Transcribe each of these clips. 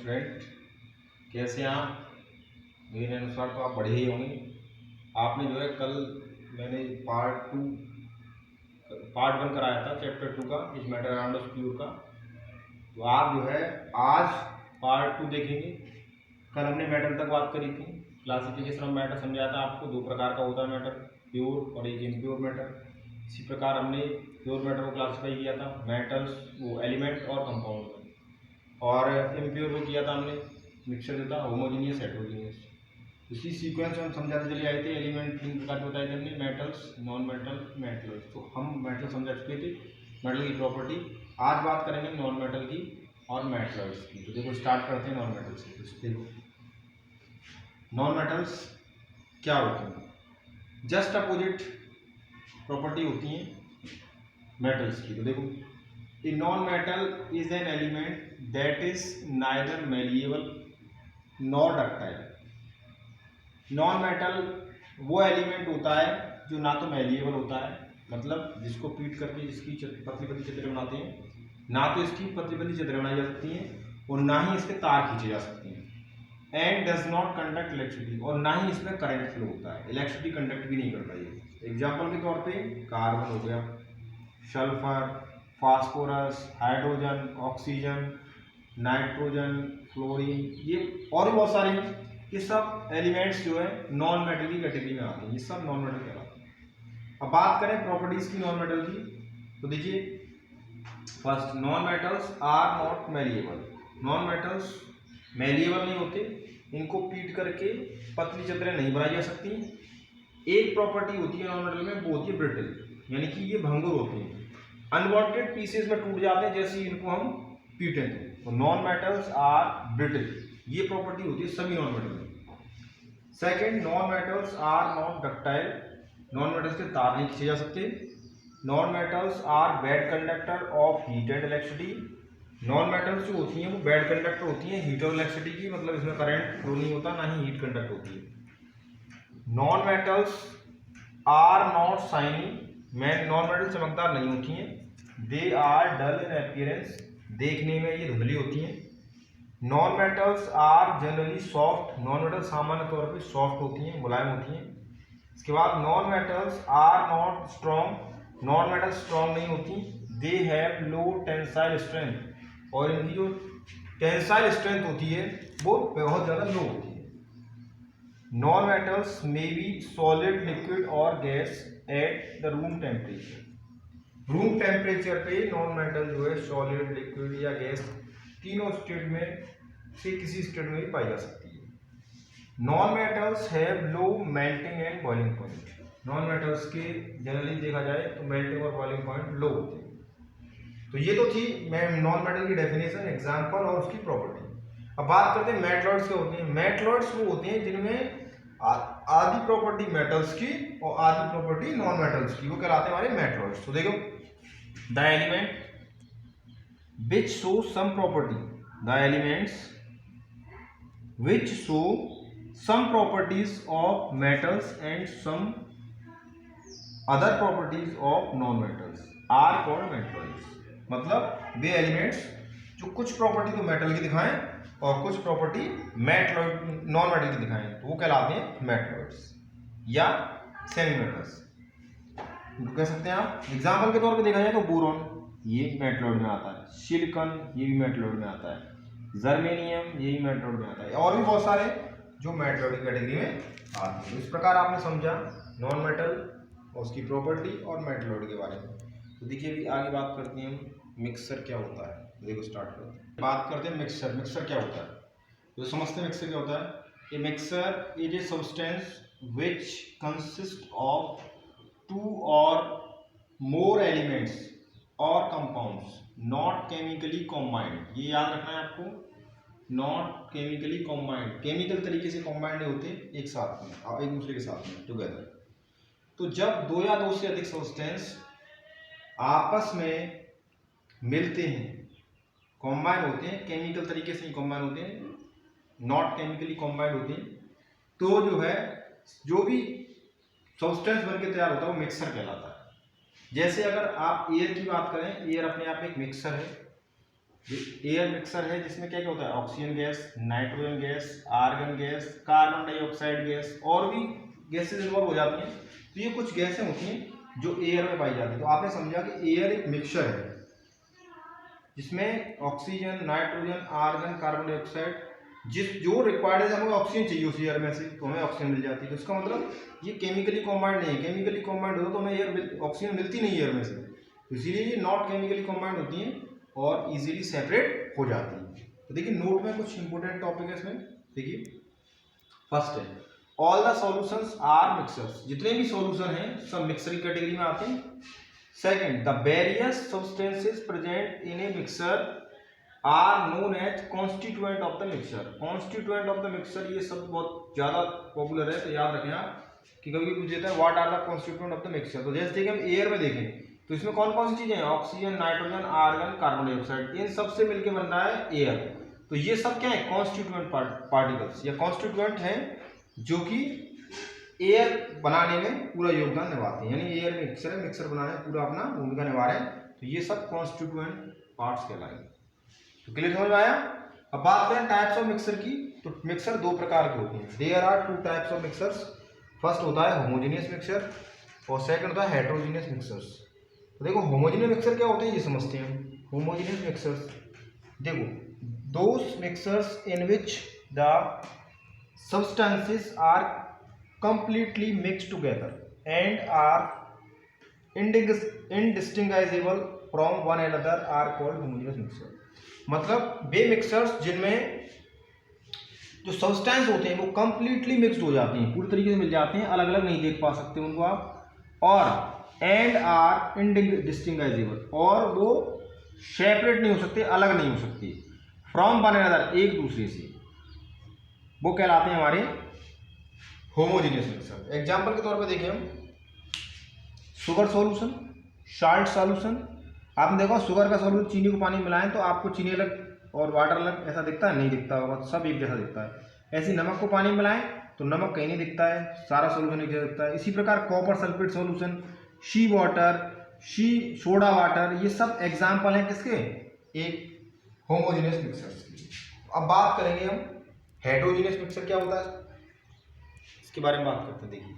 Student, कैसे हैं आप? मेरे अनुसार तो आप बढ़े ही होंगे। आपने जो है कल मैंने पार्ट 1 कराया था चैप्टर 2 का, is matter around of pure का। तो आप जो है आज पार्ट 2 देखेंगे। कल हमने मैटर तक बात करी थी, क्लासिफिकेशन ऑफ मैटर समझाया था आपको। 2 प्रकार का होता है मैटर, प्योर और एक इम्प्योर मैटर। इसी प्रकार हमने प्योर मैटर को क्लासीफाई किया था मेटल्स, वो एलिमेंट और कंपाउंड में, और इम्प्योर को किया था हमने मिक्सचर जो था होमोजीनियस हेटेरोजीनियस। इसी सीक्वेंस में हम समझाते चले आए थे। एलिमेंट 3 प्रकार के बताए थे हमने, मेटल्स, नॉन मेटल, मेटल्स। तो हम मेटल समझा चुके थे, मेटल की प्रॉपर्टी। आज बात करेंगे नॉन मेटल की और मेटल्स की। तो देखो स्टार्ट करते हैं नॉन मेटल से। तो देखो नॉन मेटल्स क्या होते हैं, जस्ट अपोजिट प्रॉपर्टी होती है मेटल्स की। तो देखो a non metal is an element that is neither malleable nor ductile. Non metal वो एलिमेंट होता है जो ना तो मैलिएबल होता है, मतलब जिसको पीट करके जिसकी पतली पतली चद्दरें बनाते हैं, ना तो इसकी पतली पतली चद्दरें बनाई जा सकती हैं और ना ही इसके तार खींचे जा सकते हैं। And does not conduct electricity, और ना ही इसमें करंट फ्लो होता है, इलेक्ट्रिसिटी कंडक्ट भी नहीं करता ये। एग्जाम्पल के तौर पे कार्बन हो गया, sulphur, phosphorus, hydrogen, oxygen, nitrogen, fluorine, ये और भी बहुत सारे हैं। ये सब एलिमेंट्स जो है नॉन मेटल की कैटेगरी में आते हैं, ये सब नॉन मेटल कहलाते हैं। अब बात करें प्रॉपर्टीज की नॉन मेटल की, तो देखिए first, non metals are not malleable. Non metals malleable नहीं होते, इनको पीट करके पतली चद्दरें नहीं बनाई जा सकती। एक प्रॉपर्टी होती है नॉन मेटल में, वो होती है ब्रिटल, यानी कि ये भंगुर होते हैं, अनवांटेड पीसेस में टूट जाते हैं जैसे इनको हम पीटें तो नॉन मेटल्स आर ब्रिटल। ये प्रॉपर्टी होती है सभी नॉन मेटल में। Second, non metals are not ductile. Non metals के तार नहीं खींचे जा सकते। Non metals are bad conductor of heat and electricity. Non metals जो होती हैं वो बैड कंडक्टर होती हैं हीट और इलेक्ट्रिसिटी की, मतलब इसमें करंट फ्लो नहीं होता, ना ही हीट कंडक्ट होती है। Non metals are not shiny. Non metal चमकदार नहीं होती हैं। They are dull in appearance, देखने में ये धुंधली होती हैं। Non metals are generally soft. Non metal सामान्य तौर पे सॉफ्ट होती हैं, मुलायम होती हैं। इसके बाद non metals are not strong. Non metal strong नहीं होती। They have low tensile strength, और इनकी जो टेंसाइल स्ट्रेंथ होती है वो बहुत ज़्यादा लो होती है। Non metals may be solid, liquid और gas at the room temperature. Room temperature पे नॉन मेटल जो है सॉलिड, लिक्विड या गैस तीनों स्टेट में से किसी स्टेट में भी पाई जा सकती है। Non metals have low melting and boiling point. Non metals के जनरली देखा जाए तो मेल्टिंग और बॉइलिंग पॉइंट लो होते हैं। तो ये तो थी नॉन मेटल की डेफिनेशन, एग्जांपल और उसकी प्रॉपर्टी। अब बात करते हैं मेटलॉइड्स क्या होते हैं। मेटलॉइड्स वो होते हैं जिनमें आधी प्रॉपर्टी मेटल्स की और आधी प्रॉपर्टी नॉन मेटल्स की, वो कहलाते हैं हमारे मेटलॉइड्स। तो देखो the element which show some property, the elements which show some properties of metals and some other properties of non metals are called metalloids। मतलब वे एलिमेंट्स जो कुछ प्रॉपर्टी तो मेटल की दिखाएं और कुछ प्रॉपर्टी मेटलॉइड नॉन मेटल की दिखाएं, तो वो कहलाते हैं मेटलॉइड्स या सेमी मेटल्स कह सकते हैं आप। एग्जाम्पल के तौर पे देखा जाए तो बोरॉन, ये मेटलॉइड में आता है। सिलिकॉन, ये भी मेटलॉइड में आता है। जर्मेनियम, ये भी मेटलॉइड में आता है। और भी बहुत सारे जो मेटलॉइड कैटेगरी में आते हैं। इस प्रकार आपने समझा नॉन मेटल और उसकी प्रॉपर्टी और मेटलॉइड के बारे में। तो देखिए अभी आगे बात करते हैं हम मिक्सचर क्या होता है। देखो स्टार्ट करते हैं, बात करते हैं मिक्सचर। मिक्सचर क्या होता है, तो समझते हैं मिक्सचर क्या होता है। A mixture is a substance which consist of 2 or more elements or compounds not chemically combined। ये याद रखना है आपको, not chemically combined, केमिकल तरीके से कॉम्बाइंड नहीं होते एक साथ में, एक दूसरे के साथ में टुगेदर। तो जब 2 या 2 से अधिक सब्सटेंस आपस में मिलते हैं, कॉम्बाइन होते हैं, केमिकल तरीके से ही कॉम्बाइन होते हैं, नॉट केमिकली कॉम्बाइंड होते हैं, तो जो है जो भी सब्सटेंस बनके तैयार होता है वो मिक्सर कहलाता है। जैसे अगर आप एयर की बात करें, एयर अपने आप में एक मिक्सर है। एयर मिक्सर है जिसमें क्या क्या होता है, oxygen gas, nitrogen gas, argon gas, carbon dioxide gas और भी गैसेज इन्वॉल्व हो जाती हैं। तो ये कुछ गैसें होती हैं जो एयर में पाई जाती है। तो आपने समझा कि एयर एक मिक्सचर है जिसमें oxygen, nitrogen, argon, carbon dioxide, जो रिक्वायर्ड है, हमें ऑक्सीजन चाहिए उस एयर में से तो हमें ऑक्सीजन मिल जाती है। तो इसका मतलब ये केमिकली कॉम्बाइंड नहीं है। केमिकली कॉम्बाइंड हो तो हमें एयर ऑक्सीजन मिलती नहीं एयर में से, तो इसीलिए ये नॉट केमिकली कॉम्बाइंड होती हैं और इजीली सेपरेट हो जाती है। तो देखिए नोट में कुछ इंपोर्टेंट टॉपिक है इसमें। देखिए फर्स्ट है all the solutions are mixtures, जितने भी सॉल्यूशन हैं सब मिक्सर की कैटेगरी में आते हैं। Second, the various substances present in a mixture are known as constituent of the mixture. Constituent of the mixture ये शब्द बहुत ज्यादा पॉपुलर है, तो याद रखें आप कि कभी पूछ देता है what are the constituent of the mixture. तो जैसे कि हम एयर में देखें तो इसमें कौन कौन सी चीजें हैं, oxygen, nitrogen, argon, carbon dioxide, इन सब से मिलकर बन रहा है एयर। तो ये सब क्या है, कॉन्स्टिट्यूएंट पार्टिकल्स या कॉन्स्टिट्यूएंट हैं जो कि एयर बनाने में पूरा योगदान निभाते हैं। यानी एयर मिक्सर है, मिक्सर बनाने में पूरा अपना भूमिका निभा रहे हैं। तो ये सब कॉन्स्टिट्यूएंट पार्ट्स कहलाएंगे। तो क्लियर समझ में आया। अब बात करें टाइप्स ऑफ मिक्सर की, तो मिक्सर दो प्रकार के होते हैं। There are two types of mixtures. First होता है होमोजेनियस मिक्सर और सेकंड होता है हेटेरोजेनियस मिक्सर्स। तो देखो होमोजेनियस मिक्सर क्या होते हैं ये समझते हैं। होमोजेनियस मिक्सर्स, देखो those mixtures in which the substances are completely mixed together and are indistinguishable from one another are called homogeneous mixture। मतलब वे मिक्सर्स जिनमें जो सब्सटेंस होते हैं वो कंप्लीटली मिक्स्ड हो जाते हैं, पूरी तरीके से मिल जाते हैं, अलग अलग नहीं देख पा सकते उनको आप, और एंड आर इनडिस्टिंग्विशेबल, और वो सेपरेट नहीं हो सकते, अलग नहीं हो सकते फ्रॉम वन अनदर, एक दूसरे से, वो कहलाते हैं हमारे होमोजेनियस मिक्सर। एग्जांपल के तौर पे देखें हम शुगर सॉल्यूशन, साल्ट सॉल्यूशन। आपने देखा शुगर का सॉल्यूशन चीनी को पानी मिलाएं तो आपको चीनी अलग और वाटर अलग ऐसा दिखता है, नहीं दिखता होगा, सब एक जैसा दिखता है। ऐसे नमक को पानी मिलाएं तो नमक कहीं नहीं दिखता है, सारा सॉल्यूशन एक जैसा दिखता है। इसी प्रकार copper sulphate solution, she water, she soda water, ये सब एग्जाम्पल हैं किसके, एक होमोजेनियस मिक्सर्स की। अब बात करेंगे हम हेटेरोजेनियस मिक्सर क्या होता है, के बारे में बात करते हैं। देखिए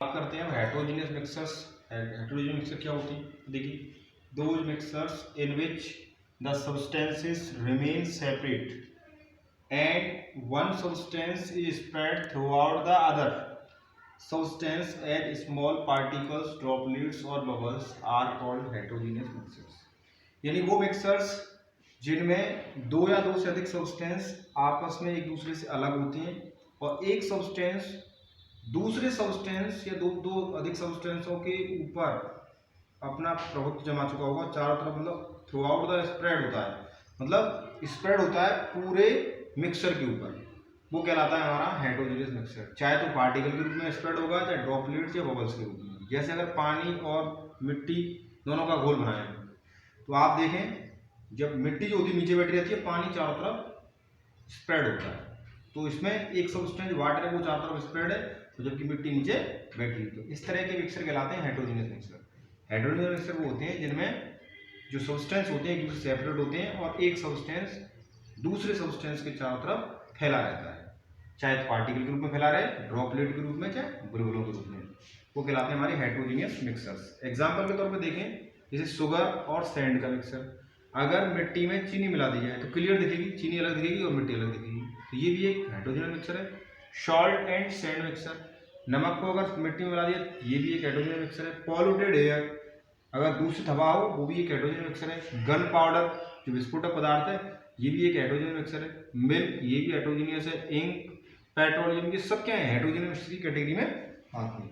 बात करते हैं हम हेटेरोजेनियस मिक्सर्स। हेटेरोजेनियस मिक्सर क्या होती है, देखिए those mixtures in which the substances remain separate and one substance is spread throughout the other substance and small particles, droplets और bubbles are called heterogeneous mixtures. यानी वो mixers जिनमें दो या दो से अधिक सब्सटेंस आपस में एक दूसरे से अलग होती हैं और एक सब्सटेंस दूसरे सब्सटेंस या दो अधिक सब्सटेंसों के ऊपर अपना प्रभुत्व जमा चुका होगा चारों तरफ, मतलब थ्रू आउट द स्प्रेड होता है, मतलब स्प्रेड होता है पूरे मिक्सर के ऊपर, वो कहलाता है हमारा हेटेरोजेनियस मिक्सर। चाहे तो पार्टिकल के रूप में स्प्रेड होगा, चाहे ड्रॉपलेट्स या बबल्स के रूप में। जैसे अगर पानी और मिट्टी दोनों का घोल बनाए तो आप देखें जब मिट्टी जो होती है नीचे बैठी रहती है, पानी चारों तरफ स्प्रेड होता है, तो इसमें एक सब्सटेंस वाटर है वो चारों तरफ स्प्रेड है, तो जबकि मिट्टी नीचे बैठी है। तो इस तरह के मिक्सर कहलाते हैं हेटेरोजेनियस मिक्सर। हेटेरोजेनियस मिक्सर वो होते हैं जिनमें जो सब्सटेंस होते हैं एक दूसरे से सेपरेट होते हैं और एक सब्सटेंस दूसरे सब्सटेंस के चारों तरफ फैला रहता है, चाहे पार्टिकल के रूप में फैला रहे, ड्रॉपलेट के रूप में, चाहे बुलबुलों के रूप में, वो कहलाते हैं हमारे हेटेरोजेनियस मिक्सर्स। एग्जाम्पल के तौर पर देखें जैसे शुगर और सैंड का मिक्सर। अगर मिट्टी में चीनी मिला दी जाए तो क्लियर दिखेगी, चीनी अलग दिखेगी और मिट्टी अलग दिखेगी, तो ये भी एक हेटेरोजेनियस मिक्सर है। सॉल्ट एंड सैंड मिक्सर, नमक को अगर मिट्टी में मिला दिया ये भी एक हेटेरोजेनियस मिक्सर है। पॉल्यूटेड एयर, अगर दूषित हवा हो वो भी एक हेटेरोजेनियस मिक्सर है। गन पाउडर जो विस्फोटक पदार्थ है ये भी एक हेटेरोजेनियस मिक्सर है। मिल्क ये भी हेटेरोजेनियस है। इंक, पेट्रोलियम, ये सब क्या है हेटेरोजेनियस मिक्सर की कैटेगरी में आती है।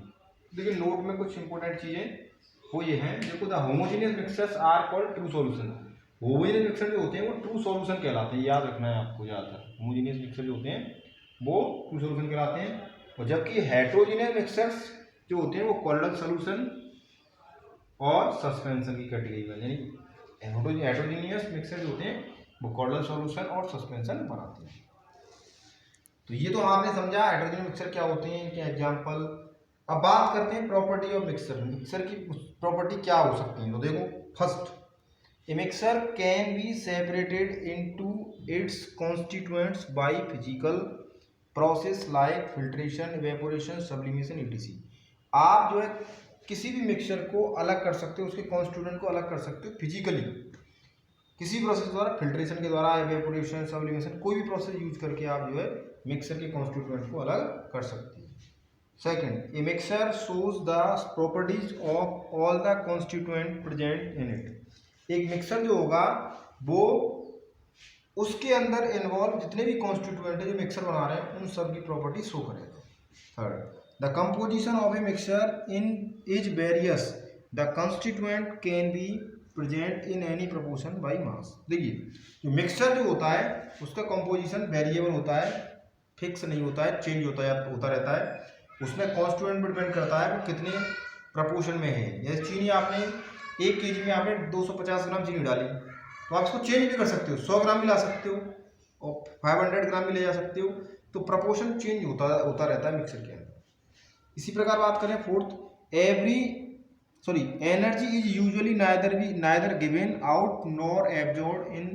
देखिए नोट में कुछ इंपॉर्टेंट चीजें वो ये हैं, देखो the homogeneous mixtures are called true solution. Homogeneous mixture जो होते हैं वो ट्रू सॉल्यूशन कहलाते हैं, याद रखना है आपको ज़्यादातर। होमोजेनियस मिक्सर जो होते हैं वो ट्रू सॉल्यूशन कहलाते हैं, और जबकि हेटेरोजेनियस मिक्सर्स जो होते हैं वो कोलोइडल सॉल्यूशन और सस्पेंशन की कैटेगरी में, यानी हेटेरोजेनियस मिक्सर जो होते हैं वो कोलोइडल सॉल्यूशन और सस्पेंशन बनाते हैं। तो ये तो आपने समझा हेटेरोजेनियस मिक्सर क्या होते हैं, क्या एग्जांपल। अब बात करते हैं प्रॉपर्टी ऑफ मिक्सर। मिक्सर की प्रॉपर्टी क्या हो सकती है, तो देखो first A mixer can be separated into its constituents by physical process like filtration, evaporation, sublimation etc। आप जो है किसी भी मिक्सचर को अलग कर सकते हो, उसके कॉन्स्टिट्यूएंट को अलग कर सकते हो फिजिकली, किसी प्रोसेस द्वारा, फिल्ट्रेशन के द्वारा, इवेपोरेशन, सब्लिमेशन, कोई भी प्रोसेस यूज करके आप जो है मिक्सर के कॉन्स्टिट्यूएंट को अलग कर सकते हैं। Second, A mixer shows the properties of all the constituent present in it. एक मिक्सर जो होगा वो उसके अंदर इन्वॉल्व जितने भी कॉन्स्टिट्यूएंट है जो मिक्सर बना रहे हैं उन सब की प्रॉपर्टी शो करेगा। Third, the composition of A mixer in is various, the constituent can be present in any proportion by mass. देखिए जो मिक्सचर जो होता है उसका कंपोजिशन वेरिएबल होता है, फिक्स नहीं होता है, चेंज होता रहता है। उसमें कॉन्स्टिट्यूएंट पर डिपेंड करता है वो कितने प्रपोर्शन में है। जैसे चीनी आपने 1 kg में आपने 250 ग्राम चीनी डाली तो आप इसको चेंज भी कर सकते हो, 100 ग्राम भी ला सकते हो और 500 ग्राम भी ले जा सकते हो। तो प्रपोर्शन चेंज होता रहता है मिक्सर के अंदर। इसी प्रकार बात करें fourth, energy is usually neither given out nor absorb in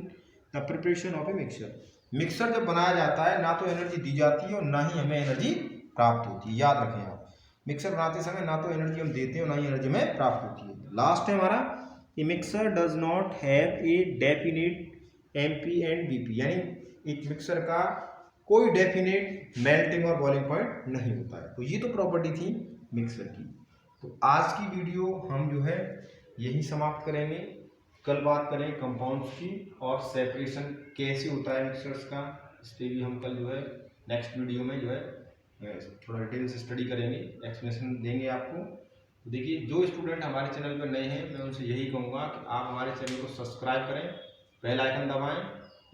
the preparation of A mixer. Mixer जब बनाया जाता है ना तो एनर्जी दी जाती है और ना ही हमें एनर्जी प्राप्त होती है। याद रखें आप, मिक्सर बनाते समय ना तो एनर्जी हम देते हैं और ना ही एनर्जी हमें प्राप्त होती है। लास्ट है हमारा, a mixture does not have a definite MP and BP, यानी एक मिक्सर का कोई डेफिनेट मेल्टिंग और बॉइलिंग पॉइंट नहीं होता है। तो ये तो प्रॉपर्टी थी मिक्सर की। तो आज की वीडियो हम जो है यही समाप्त करेंगे। कल बात करें कंपाउंड्स की और सेपरेशन कैसे होता है मिक्सर्स का, इस पर भी हम कल जो है नेक्स्ट वीडियो में जो है थोड़ा डिटेल से स्टडी करेंगे, एक्सप्लेनेशन देंगे आपको। तो देखिए जो स्टूडेंट हमारे चैनल पर नए हैं मैं उनसे यही कहूँगा कि आप हमारे चैनल को सब्सक्राइब करें, बेल आइकन दबाएं,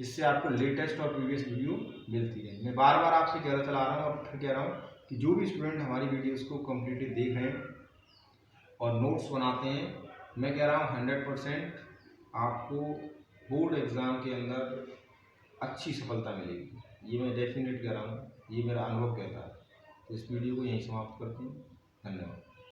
इससे आपको लेटेस्ट और प्रीवियस वीडियो मिलती रहे। मैं बार बार आपसे कहता चला रहा हूँ और फिर कह रहा हूँ कि जो भी स्टूडेंट हमारी वीडियोज़ को कम्प्लीटली देख रहे हैं और नोट्स बनाते हैं, मैं कह रहा हूँ 100% आपको बोर्ड एग्ज़ाम के अंदर अच्छी सफलता मिलेगी। ये मैं डेफिनेट कह रहा हूँ, ये मेरा अनुभव कहता है। तो इस वीडियो को यहीं समाप्त करते हैं। धन्यवाद।